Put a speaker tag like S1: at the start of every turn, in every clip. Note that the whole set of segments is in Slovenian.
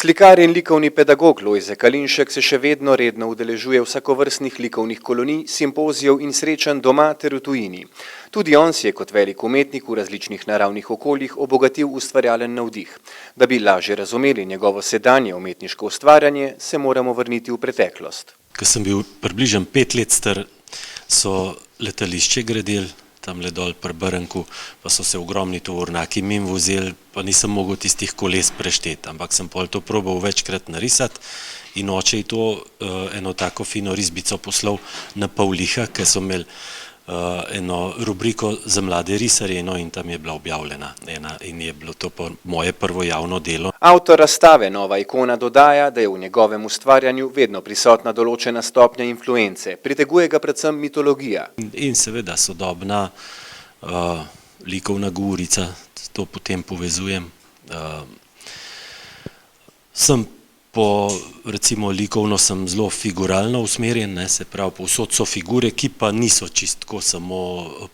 S1: Slikar in likovni pedagog Lojze Kalinšek se še vedno redno udeležuje vsakovrstnih likovnih kolonij, simpozijev in srečanj doma ter v tujini. Tudi on si je kot velik umetnik v različnih naravnih okoljih obogatil ustvarjalen navdih. Da bi lažje razumeli njegovo sedanje umetniško ustvarjanje, se moramo vrniti v preteklost.
S2: Ko sem bil približno 5 let star, so letališče gradili, tamle dol pri Brnku, pa so se ogromni tovornjaki mimo vozili, pa nisem mogel tistih koles prešteti, ampak sem pol to probal večkrat narisati in oče je to eno tako fino risbico poslal na Pavliha, ker so imeli eno rubriko za mlade risarje, in tam je bila objavljena in je bilo to moje prvo javno delo.
S1: Avtor razstave Nova ikona dodaja, da je v njegovem ustvarjanju vedno prisotna določena stopnja influence, priteguje ga predvsem mitologija.
S2: In seveda sodobna likovna govorica, to potem povezujem. Recimo likovno sem zelo figuralno usmerjen, se pravi, povsod so figure, ki pa niso čistko samo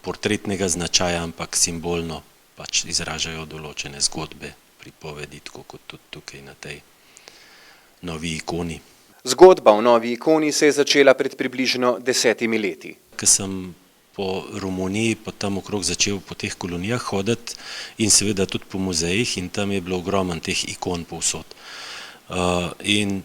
S2: portretnega značaja, ampak simbolno pač izražajo določene zgodbe, pripovedi, tako kot tudi tukaj na tej novi ikoni.
S1: Zgodba o novi ikoni se je začela pred približno 10 leti.
S2: Ko sem po Romuniji, pa tam okrog začel po teh kolonijah hoditi in seveda tudi po muzejih, in tam je bilo ogromno teh ikon povsod. In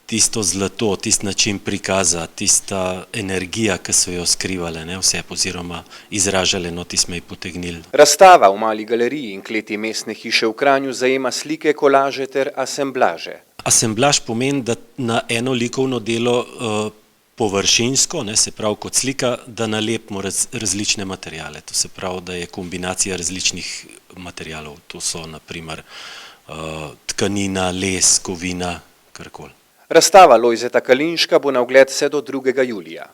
S2: tisto zlato, tisti način prikaza, tista energija, ki so jo skrivale vse oziroma izražale, tisto me je potegnil.
S1: Razstava v Mali galeriji in kleti Mestne hiše v Kranju zajema slike, kolaže ter asemblaže.
S2: Asemblaž pomeni, da na eno likovno delo površinsko, se pravi kot slika, da nalepimo različne materiale. To se pravi, da je kombinacija različnih materialov. To so na primer tkanina, les, kovina, karkoli.
S1: Razstava Lojzeta Kalinška bo na ogled vse do 2. julija.